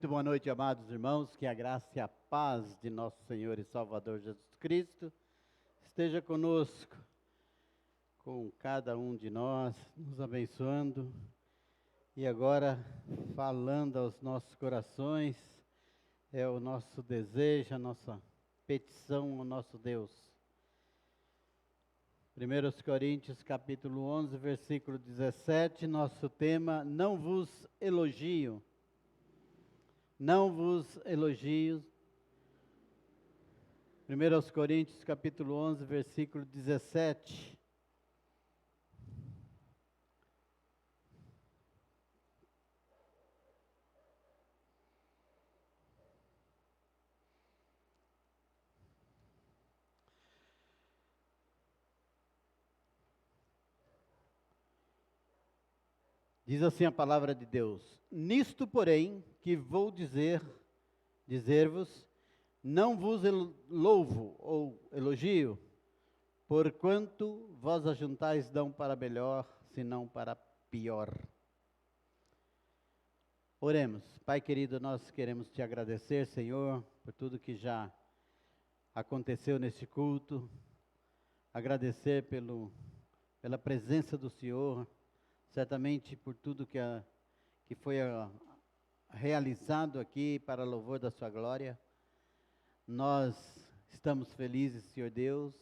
Muito boa noite, amados irmãos, que a graça e a paz de nosso Senhor e Salvador Jesus Cristo esteja conosco, com cada um de nós, nos abençoando e agora falando aos nossos corações, é o nosso desejo, a nossa petição ao nosso Deus. 1 Coríntios capítulo 11, versículo 17, nosso tema: não vos elogio. Não vos elogio. 1 Coríntios capítulo 11, versículo 17. Diz assim a palavra de Deus: nisto, porém, que vou dizer-vos, não vos louvo ou elogio, porquanto vós ajuntais não para melhor, senão para pior. Oremos. Pai querido, nós queremos te agradecer, Senhor, por tudo que já aconteceu neste culto, agradecer pela presença do Senhor, certamente por tudo que foi realizado aqui para louvor da sua glória. Nós estamos felizes, Senhor Deus,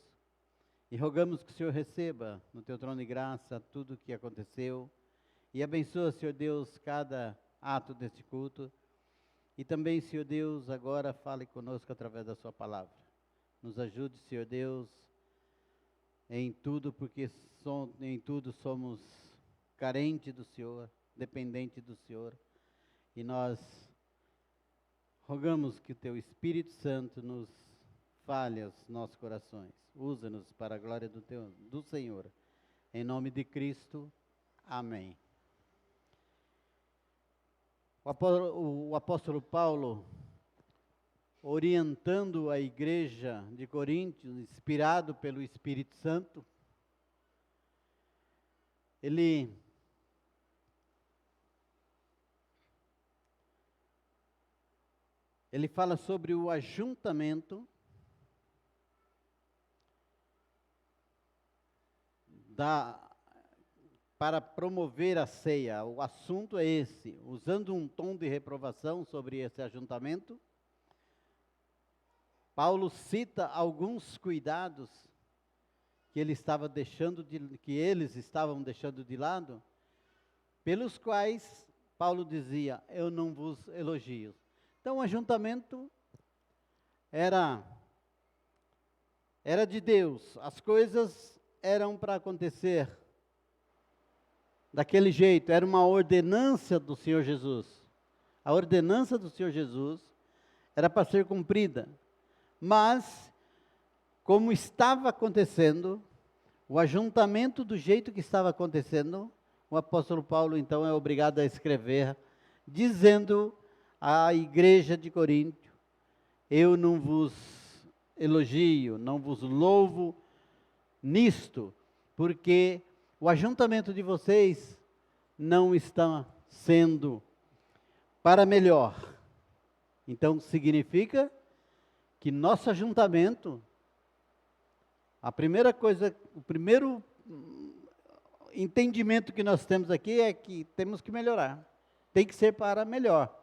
e rogamos que o Senhor receba no teu trono de graça tudo o que aconteceu e abençoa, Senhor Deus, cada ato deste culto. E também, Senhor Deus, agora fale conosco através da sua palavra. Nos ajude, Senhor Deus, em tudo, porque em tudo somos carente do Senhor, dependente do Senhor, e nós rogamos que o Teu Espírito Santo nos fale aos nossos corações, usa-nos para a glória do Senhor, em nome de Cristo, amém. O apóstolo Paulo, orientando a igreja de Coríntios, inspirado pelo Espírito Santo, ele fala sobre o ajuntamento para promover a ceia. O assunto é esse, usando um tom de reprovação sobre esse ajuntamento. Paulo cita alguns cuidados que eles estavam deixando de lado, pelos quais Paulo dizia: eu não vos elogio. Então o ajuntamento era de Deus, as coisas eram para acontecer daquele jeito, era uma ordenança do Senhor Jesus. A ordenança do Senhor Jesus era para ser cumprida, mas como estava acontecendo, o ajuntamento do jeito que estava acontecendo, o apóstolo Paulo então é obrigado a escrever, dizendo à igreja de Corinto: eu não vos elogio, não vos louvo nisto, porque o ajuntamento de vocês não está sendo para melhor. Então significa que nosso ajuntamento, a primeira coisa, o primeiro entendimento que nós temos aqui é que temos que melhorar. Tem que ser para melhor,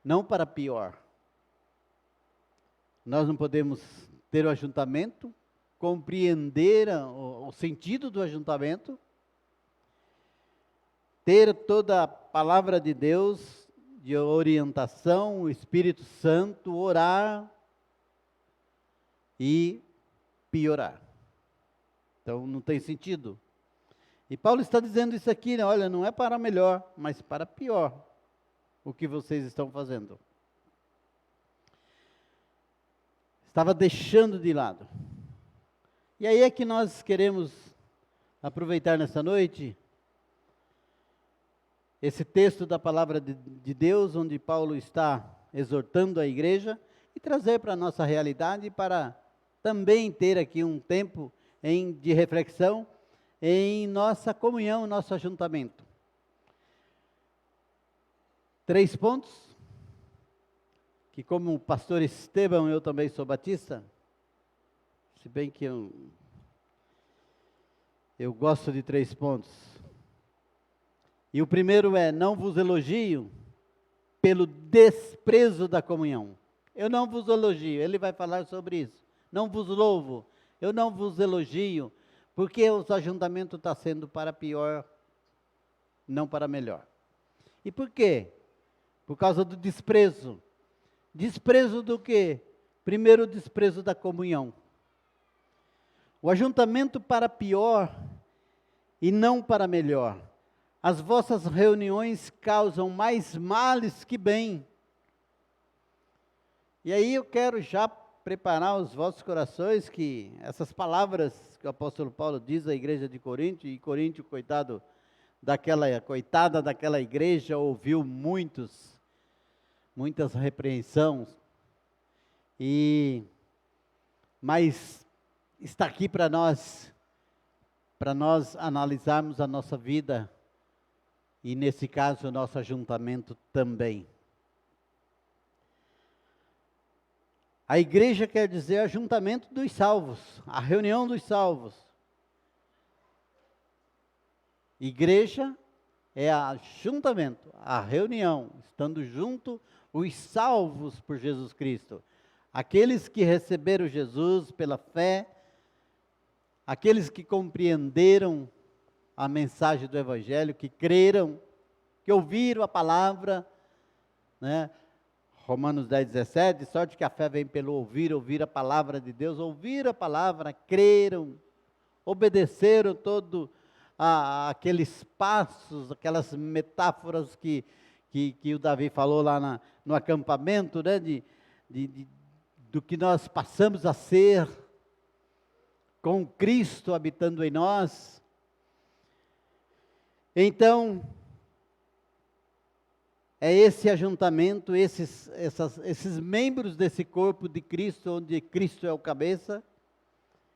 não para pior. Nós não podemos ter o ajuntamento, compreender o sentido do ajuntamento, ter toda a palavra de Deus, de orientação, o Espírito Santo, orar e piorar. Então não tem sentido. E Paulo está dizendo isso aqui, né? Olha, não é para melhor, mas para pior o que vocês estão fazendo. Estava deixando de lado. E aí é que nós queremos aproveitar nessa noite esse texto da palavra de Deus, onde Paulo está exortando a igreja, e trazer para a nossa realidade, para também ter aqui um tempo de reflexão em nossa comunhão, nosso ajuntamento. 3 pontos, que como o pastor Estevão, eu também sou batista, se bem que eu gosto de 3 pontos. E o primeiro é: não vos elogio pelo desprezo da comunhão. Eu não vos elogio, ele vai falar sobre isso. Não vos louvo, eu não vos elogio, porque os ajuntamentos estão sendo para pior, não para melhor. E por quê? Por causa do desprezo. Desprezo do quê? Primeiro, o desprezo da comunhão. O ajuntamento para pior e não para melhor. As vossas reuniões causam mais males que bem. E aí eu quero já preparar os vossos corações que essas palavras que o apóstolo Paulo diz à igreja de Corinto, e Corinto, coitada daquela igreja, ouviu muitas repreensões, mas está aqui para nós analisarmos a nossa vida, e nesse caso o nosso ajuntamento também. A igreja quer dizer ajuntamento dos salvos, a reunião dos salvos. Igreja é ajuntamento, a reunião, estando junto os salvos por Jesus Cristo. Aqueles que receberam Jesus pela fé, aqueles que compreenderam a mensagem do Evangelho, que creram, que ouviram a palavra, né? Romanos 10:17, de sorte que a fé vem pelo ouvir a palavra de Deus, ouvir a palavra, creram, obedeceram todo aqueles passos, aquelas metáforas que o Davi falou lá no acampamento, né, do que nós passamos a ser, com Cristo habitando em nós. Então, é esse ajuntamento, esses membros desse corpo de Cristo, onde Cristo é o cabeça,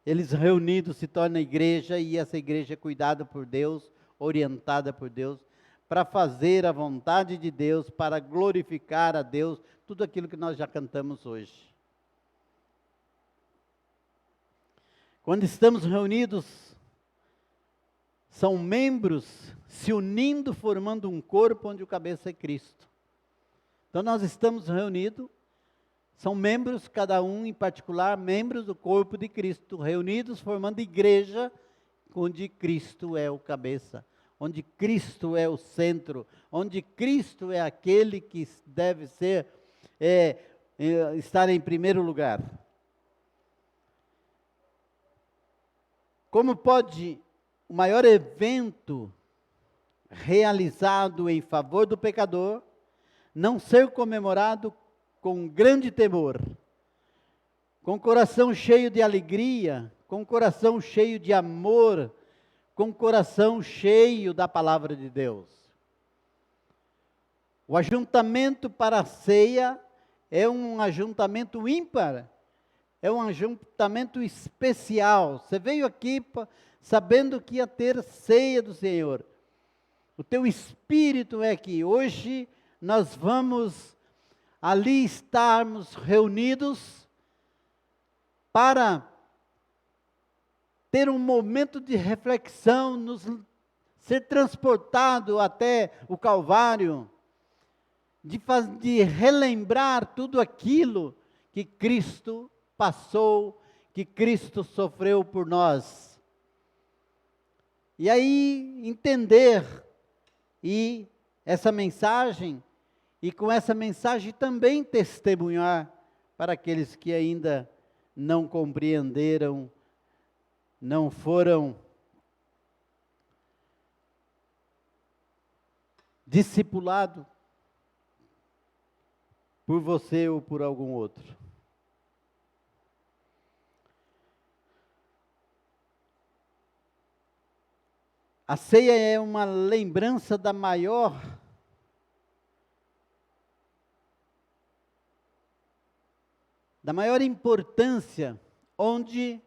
eles reunidos se tornam igreja, e essa igreja é cuidada por Deus, orientada por Deus, para fazer a vontade de Deus, para glorificar a Deus, tudo aquilo que nós já cantamos hoje. Quando estamos reunidos, são membros se unindo, formando um corpo onde o cabeça é Cristo. Então nós estamos reunidos, são membros, cada um em particular, membros do corpo de Cristo, reunidos formando igreja, onde Cristo é o cabeça, onde Cristo é o centro, onde Cristo é aquele que deve ser, estar em primeiro lugar. Como pode o maior evento realizado em favor do pecador não ser comemorado com grande temor, com coração cheio de alegria, com coração cheio de amor, com coração cheio da palavra de Deus? O ajuntamento para a ceia é um ajuntamento ímpar, é um ajuntamento especial. Você veio aqui sabendo que ia ter ceia do Senhor. O teu espírito é que hoje nós vamos ali estarmos reunidos para ter um momento de reflexão, ser transportado até o Calvário, de relembrar tudo aquilo que Cristo passou, que Cristo sofreu por nós. E aí entender essa mensagem, e com essa mensagem também testemunhar para aqueles que ainda não compreenderam, não foram discipulados por você ou por algum outro. A ceia é uma lembrança da maior importância, onde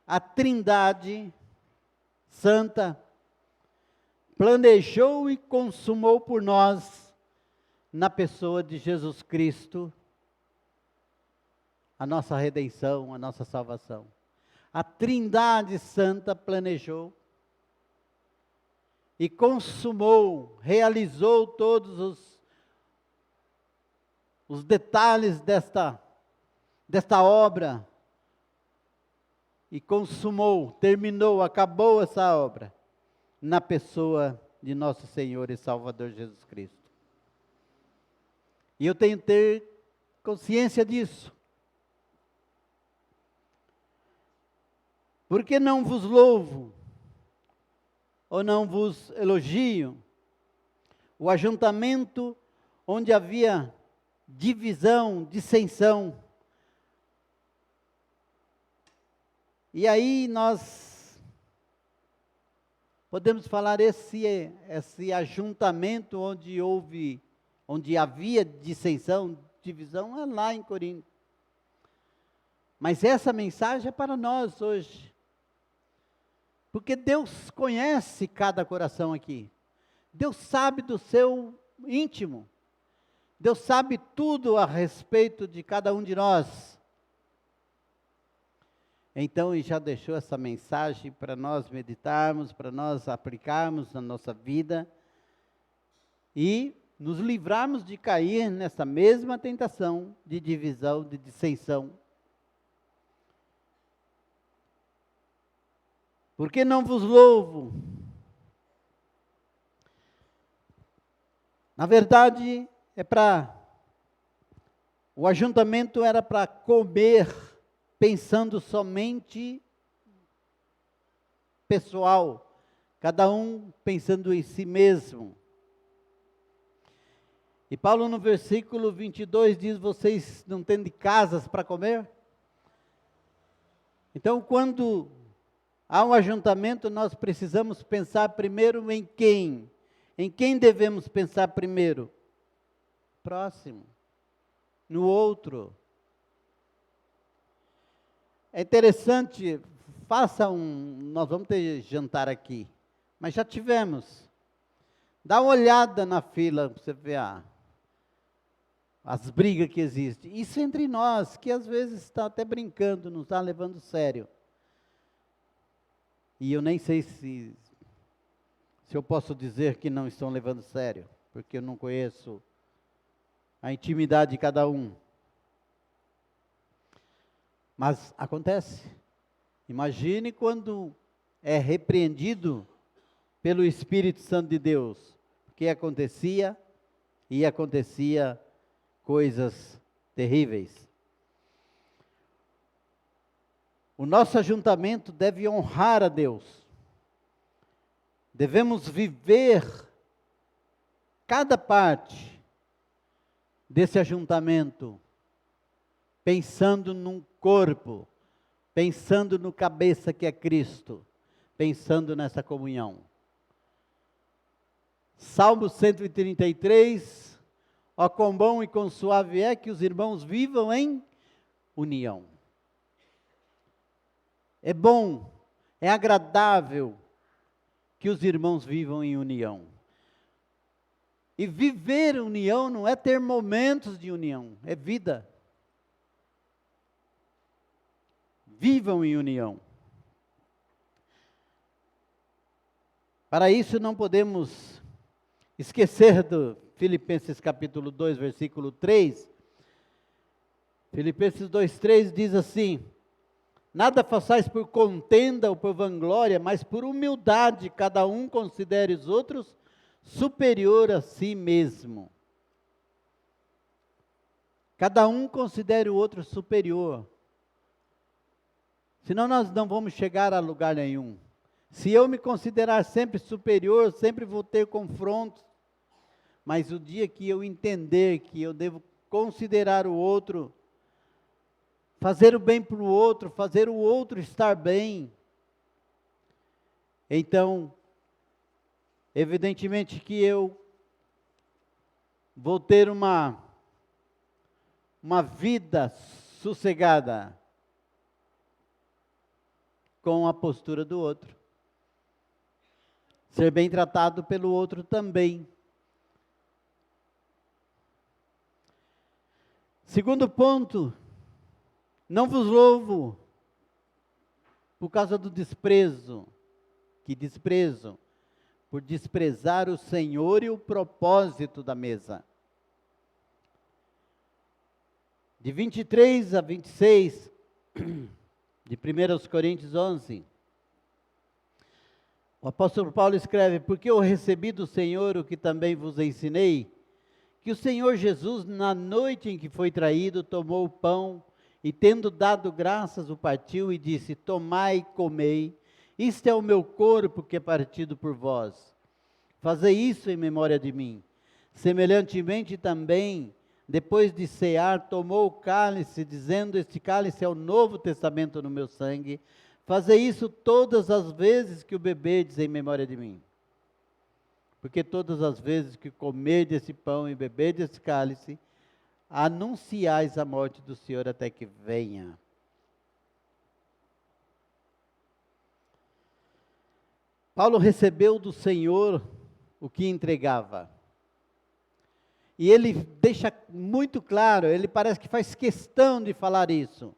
a Trindade Santa planejou e consumou por nós na pessoa de Jesus Cristo, a nossa redenção, a nossa salvação. A Trindade Santa planejou e consumou, realizou todos os detalhes desta obra, e consumou, terminou, acabou essa obra, na pessoa de nosso Senhor e Salvador Jesus Cristo. E eu tenho que ter consciência disso. Porque não vos louvo, ou não vos elogio, o ajuntamento onde havia divisão, dissensão. E aí nós podemos falar esse ajuntamento onde havia dissensão, divisão, é lá em Corinto. Mas essa mensagem é para nós hoje. Porque Deus conhece cada coração aqui. Deus sabe do seu íntimo. Deus sabe tudo a respeito de cada um de nós. Então, ele já deixou essa mensagem para nós meditarmos, para nós aplicarmos na nossa vida e nos livrarmos de cair nessa mesma tentação de divisão, de dissensão. Por que não vos louvo? Na verdade, o ajuntamento era para comer, pensando somente pessoal, cada um pensando em si mesmo. E Paulo no versículo 22 diz, vocês não têm casas para comer? Então, quando há um ajuntamento, nós precisamos pensar primeiro em quem? Em quem devemos pensar primeiro? Próximo, no outro. É interessante, nós vamos ter jantar aqui, mas já tivemos. Dá uma olhada na fila, para você ver as brigas que existem. Isso entre nós, que às vezes está até brincando, não está levando sério. E eu nem sei se eu posso dizer que não estão levando sério, porque eu não conheço a intimidade de cada um. Mas acontece. Imagine quando é repreendido pelo Espírito Santo de Deus, que acontecia coisas terríveis. O nosso ajuntamento deve honrar a Deus. Devemos viver cada parte desse ajuntamento, pensando num corpo, pensando no cabeça que é Cristo, pensando nessa comunhão. Salmo 133, ó quão bom e quão suave é que os irmãos vivam em união. É bom, é agradável que os irmãos vivam em união. E viver união não é ter momentos de união, é vida. Vivam em união. Para isso não podemos esquecer do Filipenses capítulo 2, versículo 3. Filipenses 2:3 diz assim: nada façais por contenda ou por vanglória, mas por humildade, cada um considere os outros superior a si mesmo. Cada um considere o outro superior. Senão nós não vamos chegar a lugar nenhum. Se eu me considerar sempre superior, sempre vou ter confrontos. Mas o dia que eu entender que eu devo considerar o outro, fazer o bem para o outro, fazer o outro estar bem, então, evidentemente que eu vou ter uma vida sossegada com a postura do outro. Ser bem tratado pelo outro também. Segundo ponto, não vos louvo por causa do desprezo, por desprezar o Senhor e o propósito da mesa. De 23 a 26, de 1 Coríntios 11, o apóstolo Paulo escreve: porque eu recebi do Senhor o que também vos ensinei, que o Senhor Jesus, na noite em que foi traído, tomou o pão e, tendo dado graças, o partiu e disse: tomai e comei, isto é o meu corpo que é partido por vós. Fazei isso em memória de mim. Semelhantemente também, depois de cear, tomou o cálice, dizendo: este cálice é o novo testamento no meu sangue. Fazei isso todas as vezes que o beberdes em memória de mim. Porque todas as vezes que comerdes esse pão e beberdes esse cálice, anunciais a morte do Senhor até que venha. Paulo recebeu do Senhor o que entregava. E ele deixa muito claro, ele parece que faz questão de falar isso.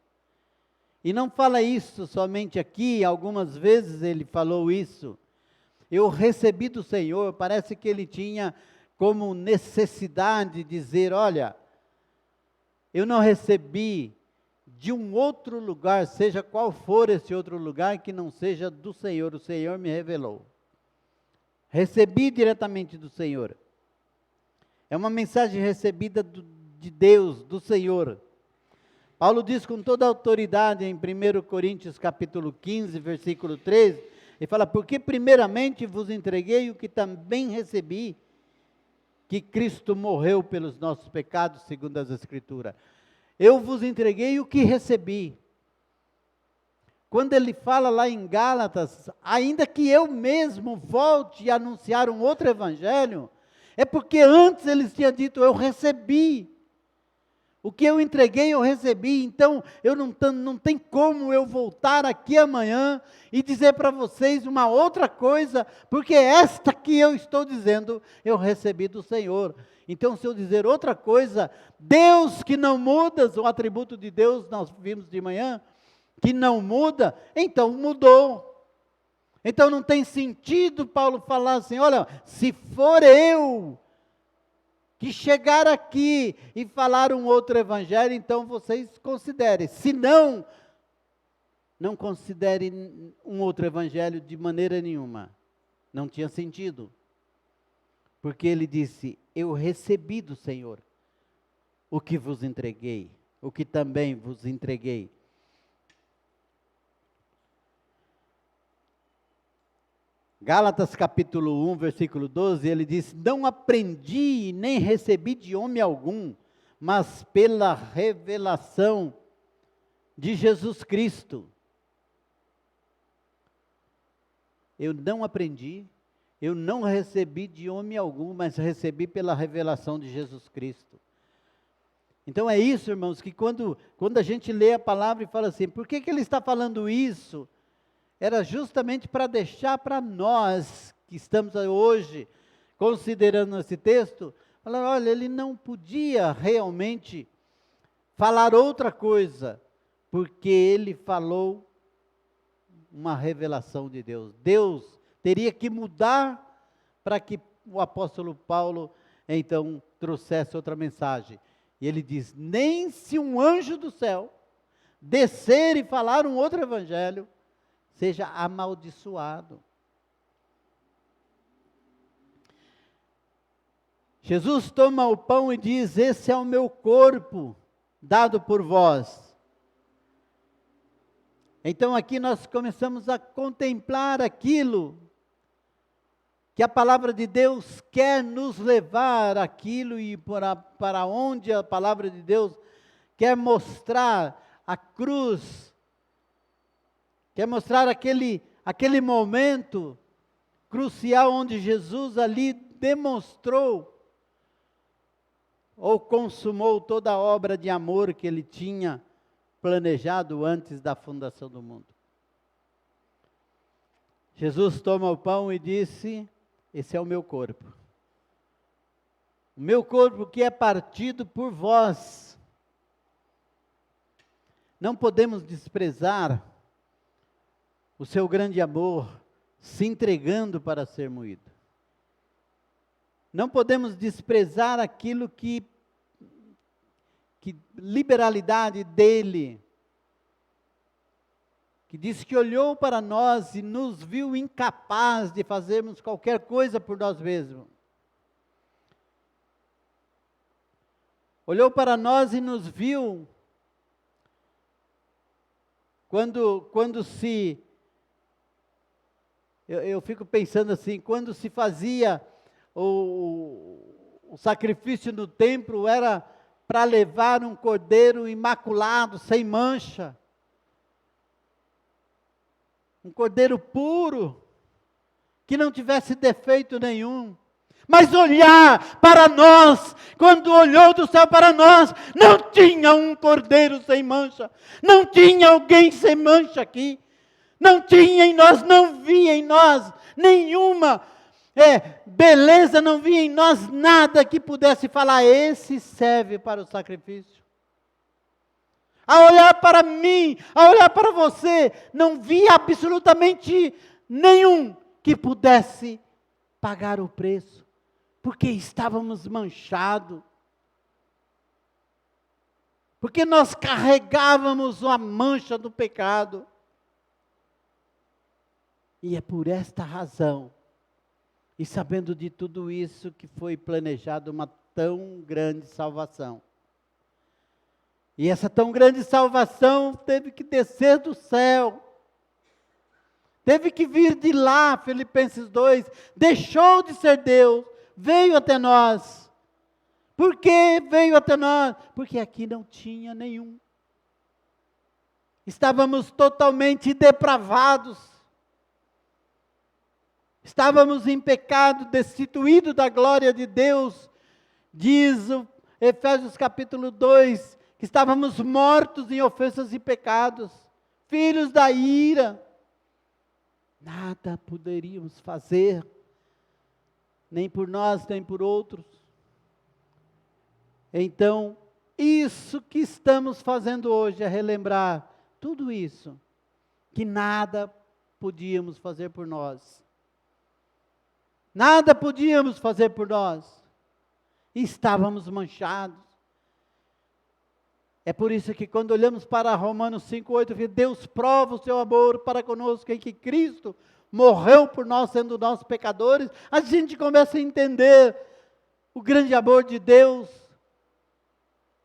E não fala isso somente aqui, algumas vezes ele falou isso. Eu recebi do Senhor, parece que ele tinha como necessidade de dizer: olha, eu não recebi de um outro lugar, seja qual for esse outro lugar, que não seja do Senhor, o Senhor me revelou. Recebi diretamente do Senhor. É uma mensagem recebida de Deus, do Senhor. Paulo diz com toda a autoridade em 1 Coríntios capítulo 15, versículo 13, ele fala: porque primeiramente vos entreguei o que também recebi, que Cristo morreu pelos nossos pecados, segundo as Escrituras. Eu vos entreguei o que recebi. Quando ele fala lá em Gálatas, ainda que eu mesmo volte a anunciar um outro evangelho, é porque antes eles tinham dito: eu recebi. O que eu entreguei, eu recebi. Então, não tem como eu voltar aqui amanhã e dizer para vocês uma outra coisa, porque esta que eu estou dizendo, eu recebi do Senhor. Então, se eu dizer outra coisa, Deus que não muda, o atributo de Deus, nós vimos de manhã, que não muda, então mudou. Então, não tem sentido Paulo falar assim: olha, se for eu que chegar aqui e falar um outro evangelho, então vocês considerem. Se não, não considerem um outro evangelho de maneira nenhuma. Não tinha sentido. Porque ele disse: eu recebi do Senhor o que vos entreguei, o que também vos entreguei. Gálatas capítulo 1, versículo 12, ele diz: não aprendi nem recebi de homem algum, mas pela revelação de Jesus Cristo. Eu não aprendi, eu não recebi de homem algum, mas recebi pela revelação de Jesus Cristo. Então é isso, irmãos, que quando a gente lê a palavra e fala assim: por que ele está falando isso? Era justamente para deixar para nós, que estamos hoje considerando esse texto, falar: olha, ele não podia realmente falar outra coisa, porque ele falou uma revelação de Deus. Deus teria que mudar para que o apóstolo Paulo, então, trouxesse outra mensagem. E ele diz: nem se um anjo do céu descer e falar um outro evangelho, seja amaldiçoado. Jesus toma o pão e diz: esse é o meu corpo, dado por vós. Então aqui nós começamos a contemplar aquilo que a palavra de Deus quer nos levar, aquilo e para onde a palavra de Deus quer mostrar a cruz, quer mostrar aquele momento crucial onde Jesus ali demonstrou ou consumou toda a obra de amor que ele tinha planejado antes da fundação do mundo. Jesus toma o pão e disse: esse é o meu corpo. O meu corpo que é partido por vós. Não podemos desprezar o seu grande amor, se entregando para ser moído. Não podemos desprezar aquilo que liberalidade dele, que disse que olhou para nós e nos viu incapaz de fazermos qualquer coisa por nós mesmos. Olhou para nós e nos viu quando se... Eu fico pensando assim, quando se fazia o sacrifício no templo, era para levar um cordeiro imaculado, sem mancha. Um cordeiro puro, que não tivesse defeito nenhum. Mas olhar para nós, quando olhou do céu para nós, não tinha um cordeiro sem mancha, não tinha alguém sem mancha aqui, não tinha em nós, não via em nós nenhuma beleza, não via em nós nada que pudesse falar, esse serve para o sacrifício. A olhar para mim, a olhar para você, não via absolutamente nenhum que pudesse pagar o preço, porque estávamos manchados, porque nós carregávamos a mancha do pecado. E é por esta razão, e sabendo de tudo isso, que foi planejada uma tão grande salvação. E essa tão grande salvação teve que descer do céu, teve que vir de lá, Filipenses 2, deixou de ser Deus, veio até nós. Por que veio até nós? Porque aqui não tinha nenhum. Estávamos totalmente depravados. Estávamos em pecado, destituídos da glória de Deus. Diz o Efésios capítulo 2, que estávamos mortos em ofensas e pecados, filhos da ira. Nada poderíamos fazer, nem por nós, nem por outros. Então, isso que estamos fazendo hoje é relembrar tudo isso, que nada podíamos fazer por nós. Nada podíamos fazer por nós. Estávamos manchados. É por isso que quando olhamos para Romanos 5:8, Deus prova o seu amor para conosco em que Cristo morreu por nós, sendo nós pecadores, a gente começa a entender o grande amor de Deus,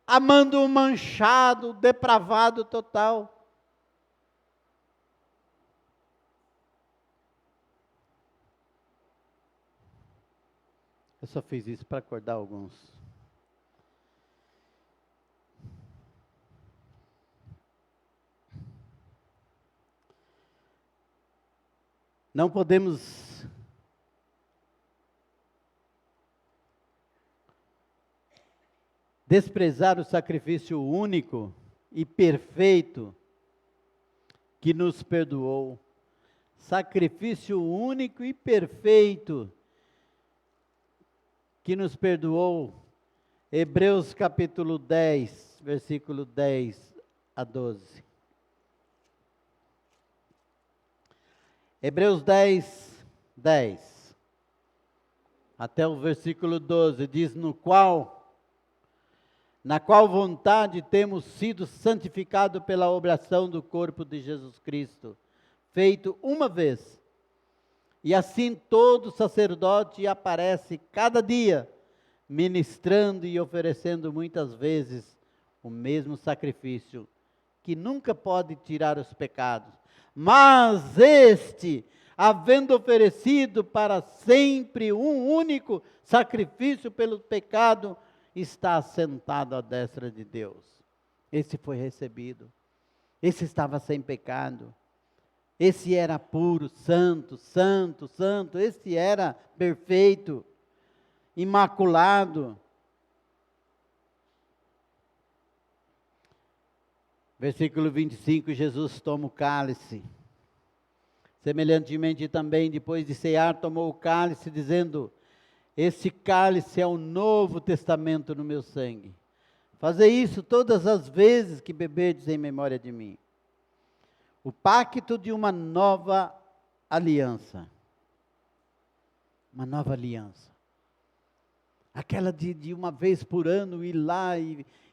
amando o manchado, depravado total. Eu só fiz isso para acordar alguns. Não podemos desprezar o sacrifício único e perfeito que nos perdoou. Sacrifício único e perfeito que nos perdoou. Hebreus capítulo 10, versículo 10 a 12. Hebreus 10, 10, até o versículo 12, diz, na qual vontade temos sido santificados pela oblação do corpo de Jesus Cristo, feito uma vez, e assim todo sacerdote aparece cada dia, ministrando e oferecendo muitas vezes o mesmo sacrifício, que nunca pode tirar os pecados. Mas este, havendo oferecido para sempre um único sacrifício pelo pecado, está assentado à destra de Deus. Esse foi recebido. Esse estava sem pecado. Esse era puro, santo, santo, santo. Esse era perfeito, imaculado. Versículo 25, Jesus toma o cálice. Semelhantemente também, depois de cear, tomou o cálice, dizendo, esse cálice é o novo testamento no meu sangue. Fazer isso todas as vezes que beberdes em memória de mim. O pacto de uma nova aliança. Uma nova aliança. Aquela de uma vez por ano ir lá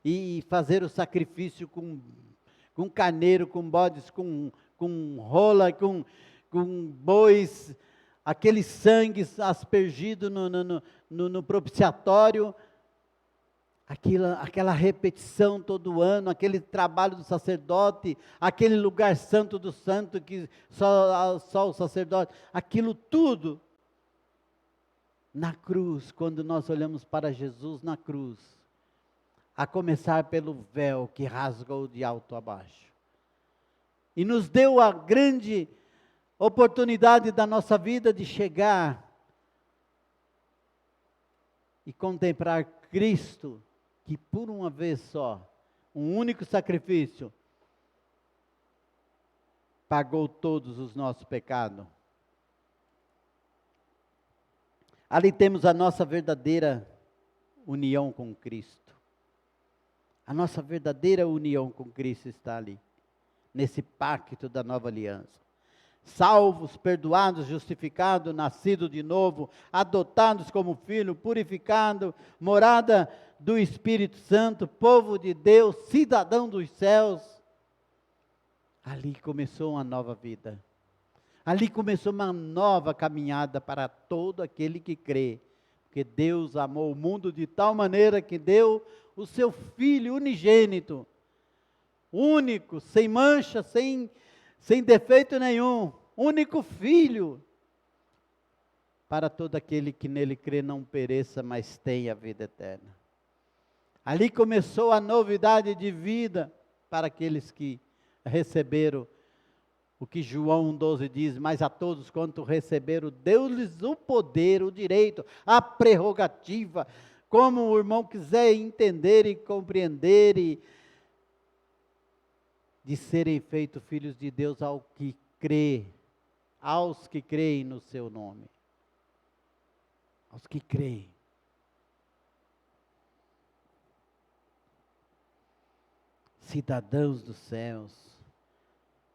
e fazer o sacrifício com carneiro, com bodes, com rola, com bois, aquele sangue aspergido no propiciatório, aquela repetição todo ano, aquele trabalho do sacerdote, aquele lugar santo do santo que só o sacerdote, aquilo tudo na cruz, quando nós olhamos para Jesus na cruz, a começar pelo véu que rasgou de alto a baixo, e nos deu a grande oportunidade da nossa vida de chegar e contemplar Cristo, que por uma vez só, um único sacrifício, pagou todos os nossos pecados. Ali temos a nossa verdadeira união com Cristo. A nossa verdadeira união com Cristo está ali, nesse pacto da nova aliança. Salvos, perdoados, justificados, nascidos de novo, adotados como filho, purificado, morada do Espírito Santo, povo de Deus, cidadão dos céus. Ali começou uma nova vida. Ali começou uma nova caminhada para todo aquele que crê. Porque Deus amou o mundo de tal maneira que deu o seu Filho unigênito, único, sem mancha, sem defeito nenhum, único Filho, para todo aquele que nele crê não pereça, mas tenha a vida eterna. Ali começou a novidade de vida para aqueles que receberam o que João 12 diz: mas a todos quanto receberam, deu-lhes o poder, o direito, a prerrogativa, como o irmão quiser entender e compreender, de serem feitos filhos de Deus aos que creem no seu nome. Aos que creem. Cidadãos dos céus,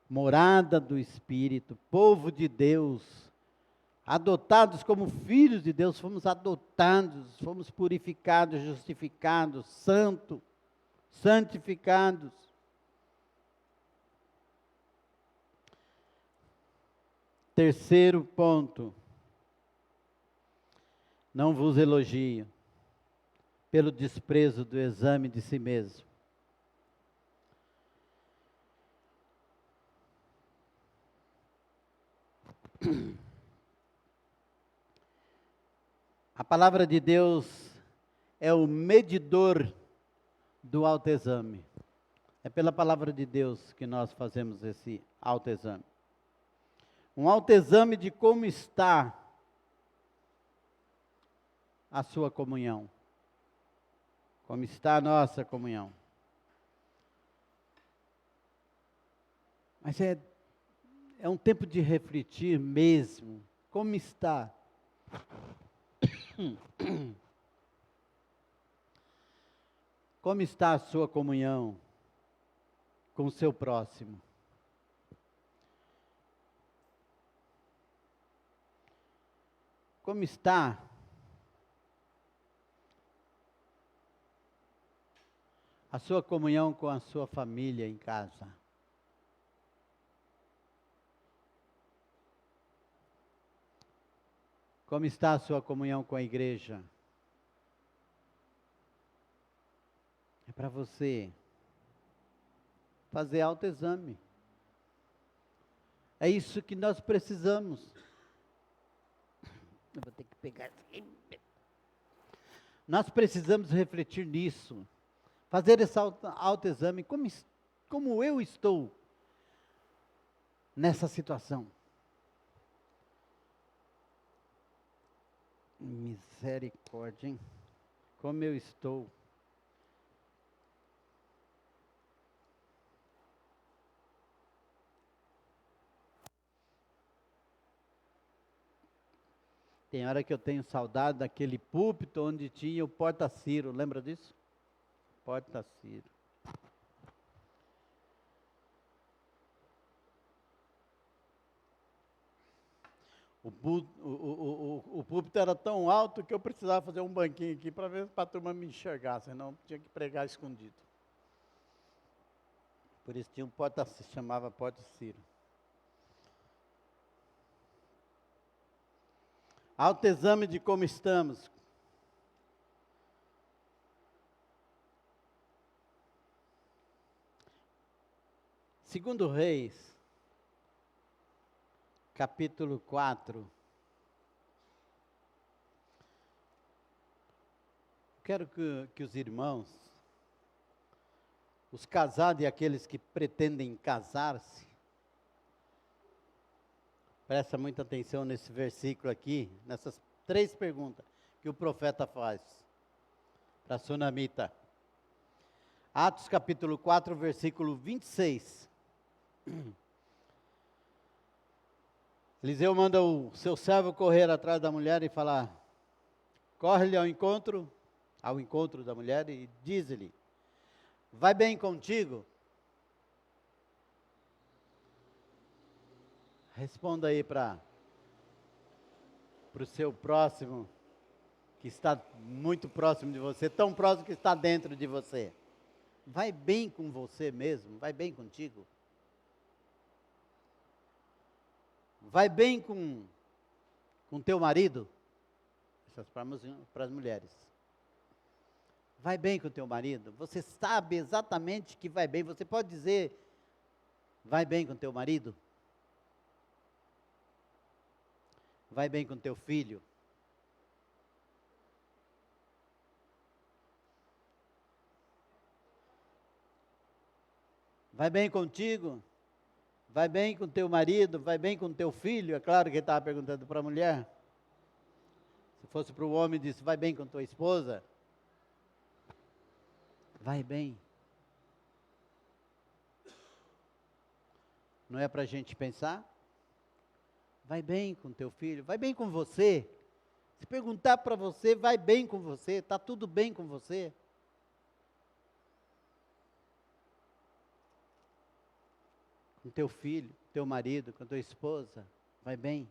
morada do Espírito, povo de Deus, adotados como filhos de Deus, fomos adotados, fomos purificados, justificados, santificados. Terceiro ponto, não vos elogio pelo desprezo do exame de si mesmo. A palavra de Deus é o medidor do autoexame. É pela palavra de Deus que nós fazemos esse autoexame. Um autoexame de como está a sua comunhão. Como está a nossa comunhão. Mas é um tempo de refletir mesmo. Como está? Como está a sua comunhão com o seu próximo? Como está a sua comunhão com a sua família em casa? Como está a sua comunhão com a igreja? É para você fazer autoexame. É isso que nós precisamos. Eu vou ter que pegar aqui. Nós precisamos refletir nisso. Fazer esse autoexame. Como eu estou nessa situação? Misericórdia, hein? Como eu estou. Tem hora que eu tenho saudade daquele púlpito onde tinha o porta-ciro, lembra disso? Porta Ciro. O púlpito era tão alto que eu precisava fazer um banquinho aqui para ver para a turma me enxergar, senão tinha que pregar escondido. Por isso tinha se chamava Porta Ciro. Autoexame de como estamos. Segundo Reis, capítulo 4. Quero que os irmãos, os casados e aqueles que pretendem casar-se, presta muita atenção nesse versículo aqui, nessas 3 perguntas que o profeta faz para a sunamita. Atos capítulo 4, versículo 26. Eliseu manda o seu servo correr atrás da mulher e falar: corre-lhe ao encontro da mulher e diz-lhe: vai bem contigo? Responda aí para o seu próximo, que está muito próximo de você, tão próximo que está dentro de você. Vai bem com você mesmo? Vai bem contigo? Vai bem com teu marido? Essas para as mulheres. Vai bem com teu marido? Você sabe exatamente que vai bem. Você pode dizer, vai bem com teu marido? Vai bem com teu filho? Vai bem contigo? Vai bem com teu marido? Vai bem com teu filho? É claro que ele estava perguntando para a mulher. Se fosse para o homem, disse, vai bem com tua esposa? Vai bem. Não é para a gente pensar? Vai bem com teu filho? Vai bem com você? Se perguntar para você, vai bem com você? Está tudo bem com você? Com teu filho, teu marido, com tua esposa, vai bem?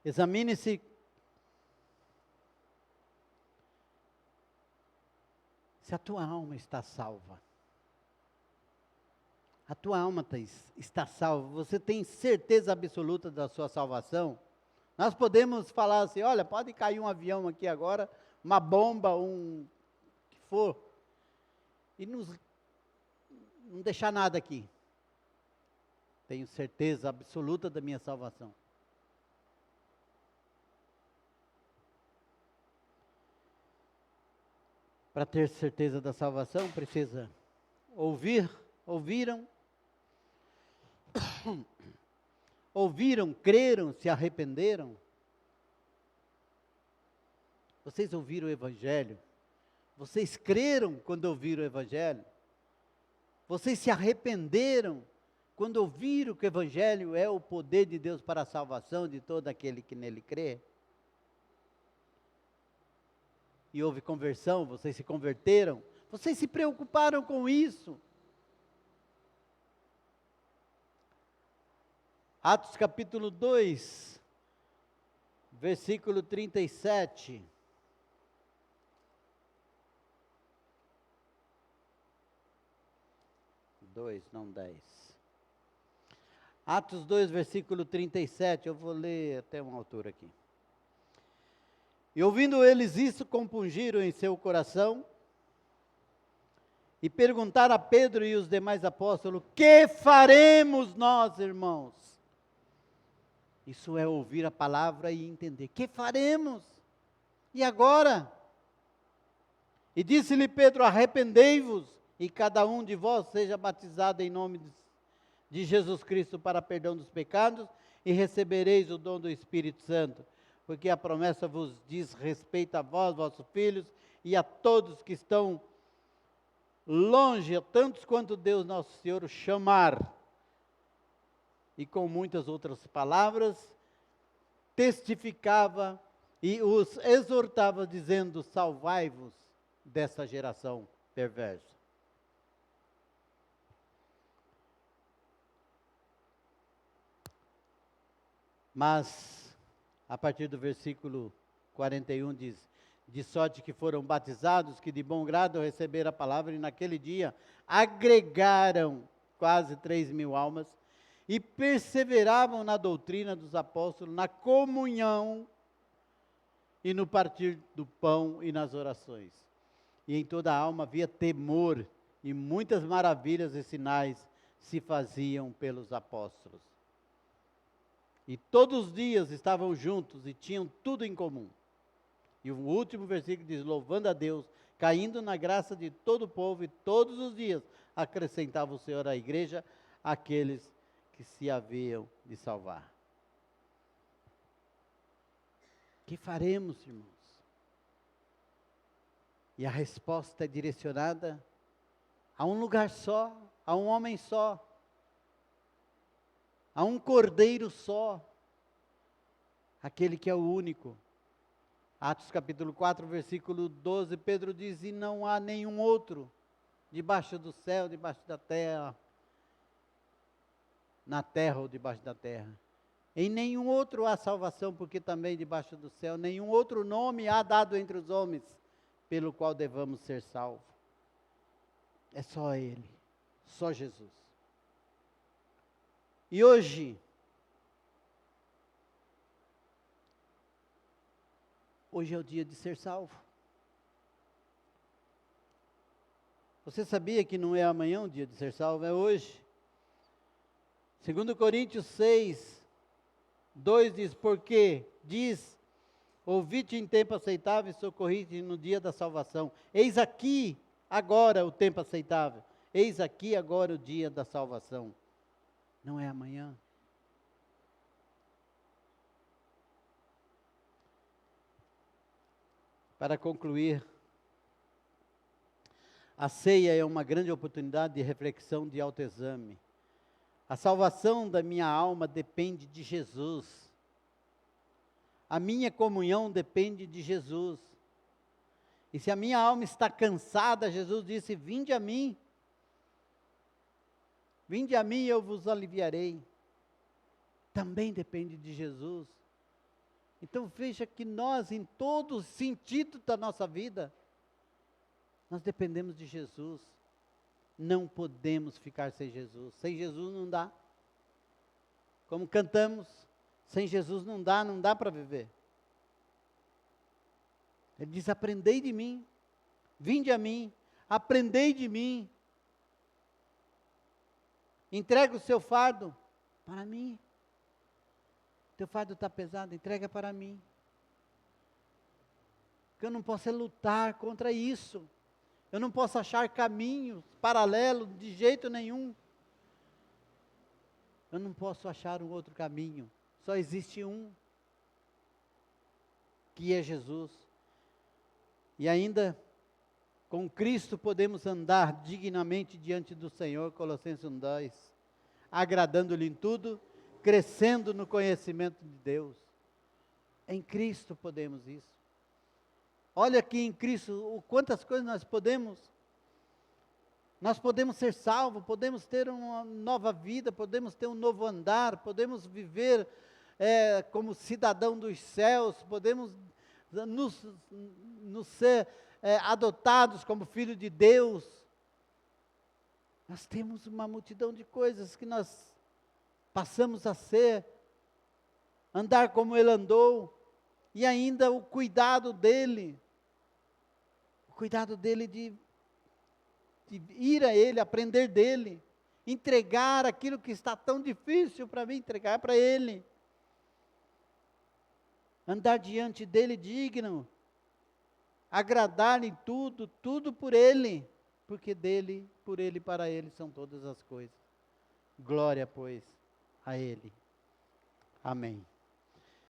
Examine-se se a tua alma está salva. A tua alma está salva, você tem certeza absoluta da sua salvação? Nós podemos falar assim, olha, pode cair um avião aqui agora, uma bomba, o que for, e não deixar nada aqui. Tenho certeza absoluta da minha salvação. Para ter certeza da salvação, precisa ouviram, creram, se arrependeram. Vocês ouviram o Evangelho? Vocês creram quando ouviram o Evangelho? Vocês se arrependeram quando ouviram que o Evangelho é o poder de Deus para a salvação de todo aquele que nele crê? E houve conversão, vocês se converteram? Vocês se preocuparam com isso? Atos capítulo 2, versículo 37. Não 10. Atos 2, versículo 37, eu vou ler até uma altura aqui. E ouvindo eles isso, compungiram em seu coração, e perguntaram a Pedro e os demais apóstolos, que faremos nós, irmãos? Isso é ouvir a palavra e entender, que faremos? E agora? E disse-lhe Pedro, arrependei-vos, e cada um de vós seja batizado em nome de Jesus Cristo para perdão dos pecados, e recebereis o dom do Espírito Santo, porque a promessa vos diz respeito a vós, vossos filhos, e a todos que estão longe, a tantos quanto Deus nosso Senhor chamar. E com muitas outras palavras, testificava e os exortava, dizendo: salvai-vos dessa geração perversa. Mas, a partir do versículo 41 diz: de sorte que foram batizados, que de bom grado receberam a palavra, e naquele dia agregaram quase 3.000 almas, e perseveravam na doutrina dos apóstolos, na comunhão, e no partir do pão e nas orações. E em toda a alma havia temor, e muitas maravilhas e sinais se faziam pelos apóstolos. E todos os dias estavam juntos e tinham tudo em comum. E o último versículo diz: louvando a Deus, caindo na graça de todo o povo, e todos os dias acrescentava o Senhor à igreja aqueles que se haviam de salvar. Que faremos, irmãos? E a resposta é direcionada a um lugar só, a um homem só, a um cordeiro só, aquele que é o único. Atos capítulo 4, versículo 12, Pedro diz: e não há nenhum outro, debaixo do céu, debaixo da terra, na terra ou debaixo da terra. Em nenhum outro há salvação, porque também debaixo do céu, nenhum outro nome há dado entre os homens, pelo qual devamos ser salvos. É só Ele, só Jesus. E hoje é o dia de ser salvo. Você sabia que não é amanhã o dia de ser salvo, é hoje. 2 Coríntios 6, 2 diz: porque diz, ouvi-te em tempo aceitável e socorri-te no dia da salvação. Eis aqui agora o tempo aceitável. Eis aqui agora o dia da salvação. Não é amanhã. Para concluir, a ceia é uma grande oportunidade de reflexão, de autoexame. A salvação da minha alma depende de Jesus. A minha comunhão depende de Jesus. E se a minha alma está cansada, Jesus disse: vinde a mim. Vinde a mim e eu vos aliviarei. Também depende de Jesus. Então veja que nós, em todo o sentido da nossa vida, nós dependemos de Jesus. Não podemos ficar sem Jesus. Sem Jesus não dá. Como cantamos, sem Jesus não dá para viver. Ele diz: aprendei de mim, vinde a mim, aprendei de mim. Entrega o seu fardo para mim. Teu fardo está pesado, entrega para mim. Porque eu não posso lutar contra isso. Eu não posso achar caminhos paralelos de jeito nenhum. Eu não posso achar um outro caminho. Só existe um, que é Jesus. E ainda, com Cristo podemos andar dignamente diante do Senhor, Colossenses 1:2, agradando-lhe em tudo, crescendo no conhecimento de Deus. Em Cristo podemos isso. Olha aqui em Cristo, quantas coisas nós podemos ser salvos, podemos ter uma nova vida, podemos ter um novo andar, podemos viver como cidadão dos céus, podemos nos ser adotados como filho de Deus. Nós temos uma multidão de coisas que nós passamos a ser, andar como Ele andou, e ainda o cuidado dEle de ir a Ele, aprender dEle, entregar aquilo que está tão difícil para mim, entregar para Ele, andar diante dEle digno, agradar em tudo, tudo por Ele, porque dEle, por Ele e para Ele são todas as coisas. Glória, pois, a Ele. Amém.